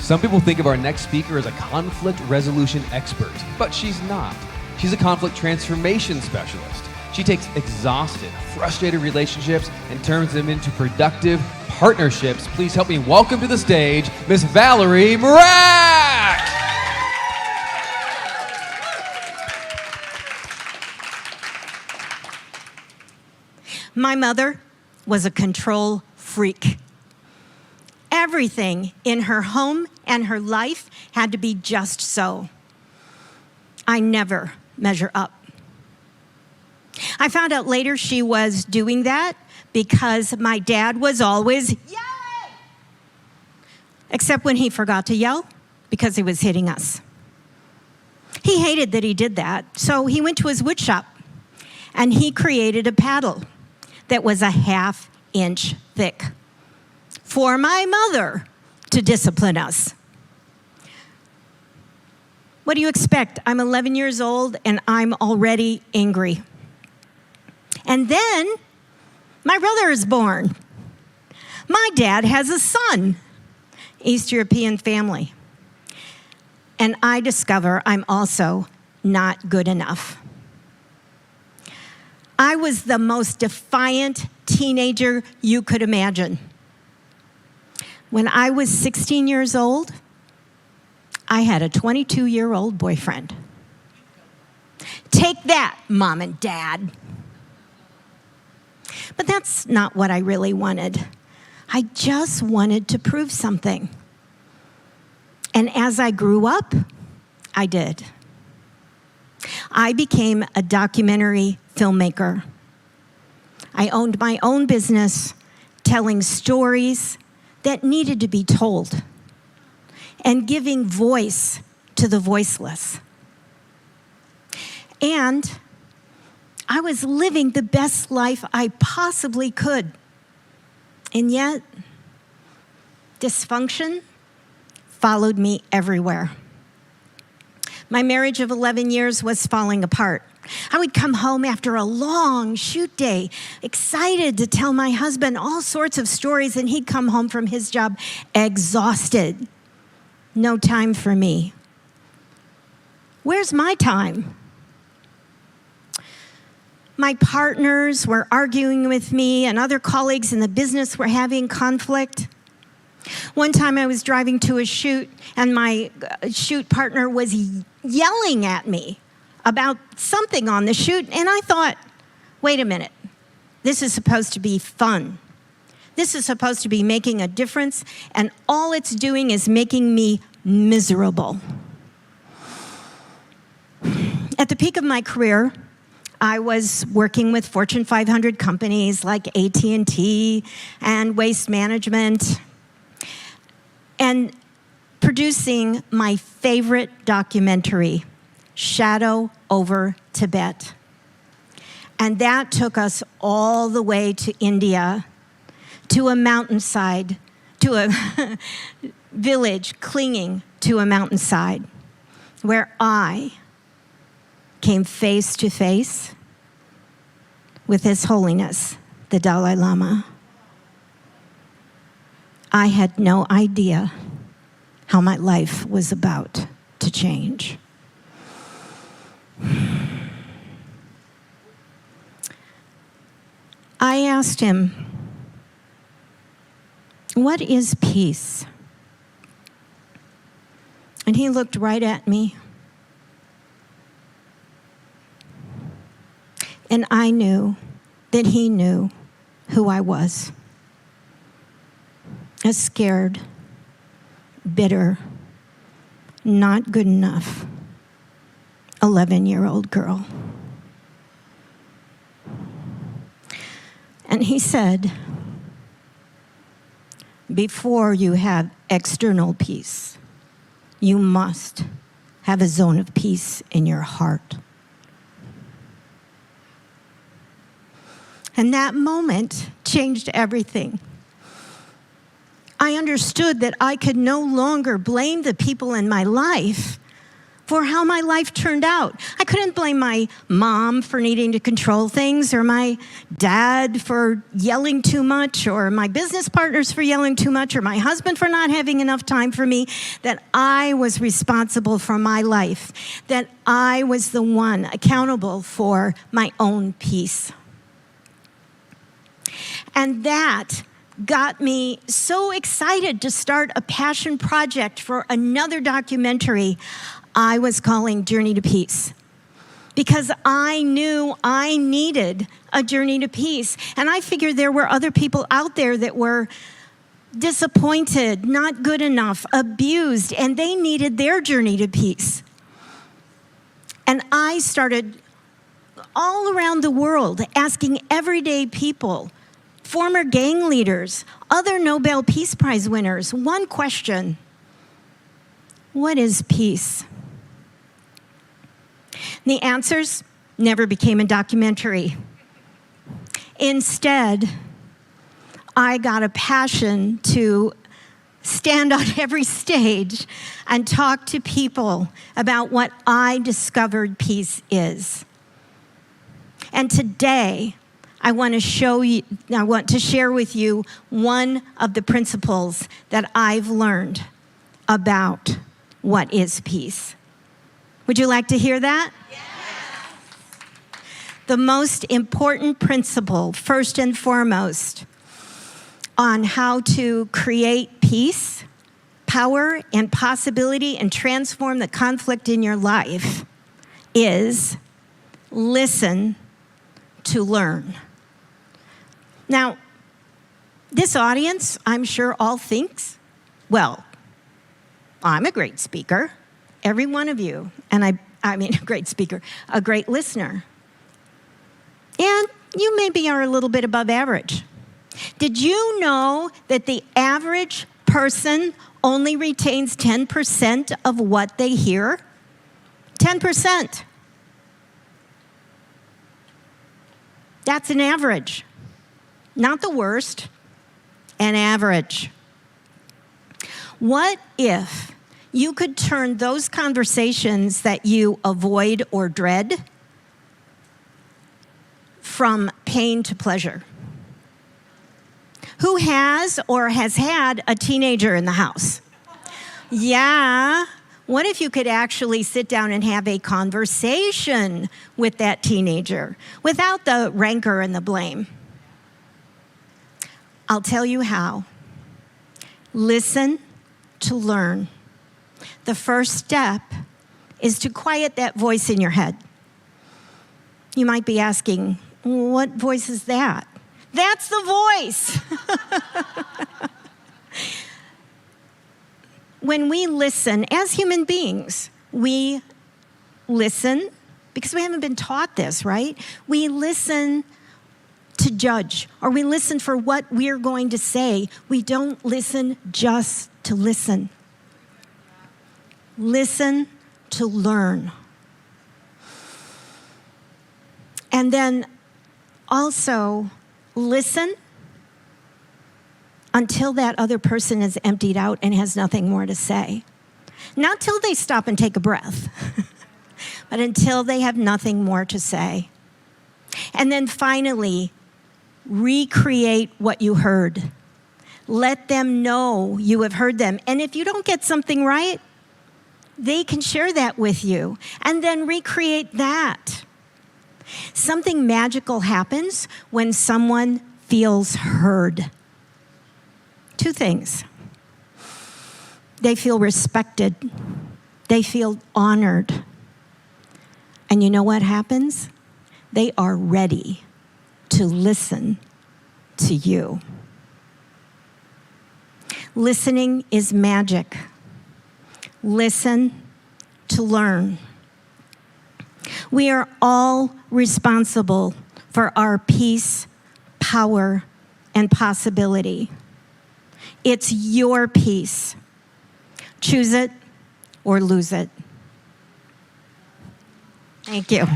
Some people think of our next speaker as a conflict resolution expert, but she's not. She's a conflict transformation specialist. She takes exhausted, frustrated relationships and turns them into productive partnerships. Please help me welcome to the stage, Miss Valerie Mrak! My mother was a control freak. Everything in her home and her life had to be just so. I never measure up. I found out later she was doing that because my dad was always yelling, except when he forgot to yell because he was hitting us. He hated that he did that, so he went to his wood shop and he created a paddle that was a 1/2 inch thick for my mother to discipline us. What do you expect? I'm 11 years old and I'm already angry. And then my brother is born. My dad has a son, East European family. And I discover I'm also not good enough. I was the most defiant teenager you could imagine. When I was 16 years old, I had a 22-year-old boyfriend. Take that, Mom and Dad. But that's not what I really wanted. I just wanted to prove something. And as I grew up, I did. I became a documentary filmmaker. I owned my own business, telling stories that needed to be told and giving voice to the voiceless. And I was living the best life I possibly could. And yet, dysfunction followed me everywhere. My marriage of 11 years was falling apart. I would come home after a long shoot day, excited to tell my husband all sorts of stories, and he'd come home from his job exhausted. No time for me. Where's my time? My partners were arguing with me, and other colleagues in the business were having conflict. One time I was driving to a shoot, and my shoot partner was yelling at me about something on the shoot, and I thought, wait a minute, this is supposed to be fun. This is supposed to be making a difference, and all it's doing is making me miserable. At the peak of my career, I was working with Fortune 500 companies like AT&T and Waste Management, and producing my favorite documentary, Shadow over Tibet. And that took us all the way to India, to a mountainside, to a village clinging to a mountainside, where I came face to face with His Holiness, the Dalai Lama. I had no idea how my life was about to change. I asked him, "What is peace?" And he looked right at me. And I knew that he knew who I was. A scared, bitter, not good enough 11-year-old girl. And he said, before you have external peace, you must have a zone of peace in your heart. And that moment changed everything. I understood that I could no longer blame the people in my life for how my life turned out. I couldn't blame my mom for needing to control things, or my dad for yelling too much, or my business partners for yelling too much, or my husband for not having enough time for me. That I was responsible for my life, that I was the one accountable for my own peace. And that got me so excited to start a passion project for another documentary I was calling Journey to Peace, because I knew I needed a journey to peace. And I figured there were other people out there that were disappointed, not good enough, abused, and they needed their journey to peace. And I started all around the world asking everyday people, former gang leaders, other Nobel Peace Prize winners, one question: what is peace? The answers never became a documentary. Instead, I got a passion to stand on every stage and talk to people about what I discovered peace is. And today, I want to share with you one of the principles that I've learned about what is peace. Would you like to hear that? Yes. The most important principle, first and foremost, on how to create peace, power, and possibility and transform the conflict in your life is listen to learn. Now, this audience, I'm sure, all thinks, well, I'm a great speaker. Every one of you, and I mean a great speaker, a great listener. And you maybe are a little bit above average. Did you know that the average person only retains 10% of what they hear? 10%. That's an average. Not the worst, an average. What if you could turn those conversations that you avoid or dread from pain to pleasure? Who has or has had a teenager in the house? Yeah. What if you could actually sit down and have a conversation with that teenager without the rancor and the blame? I'll tell you how. Listen to learn. The first step is to quiet that voice in your head. You might be asking, what voice is that? That's the voice. When we listen, as human beings, we listen because we haven't been taught this, right? We listen to judge, or we listen for what we're going to say. We don't listen just to listen. Listen to learn. And then also listen until that other person is emptied out and has nothing more to say. Not till they stop and take a breath, but until they have nothing more to say. And then finally, recreate what you heard. Let them know you have heard them. And if you don't get something right, they can share that with you, and then recreate that. Something magical happens when someone feels heard. Two things. They feel respected. They feel honored. And you know what happens? They are ready to listen to you. Listening is magic. Listen to learn. We are all responsible for our peace, power, and possibility. It's your peace. Choose it or lose it. Thank you.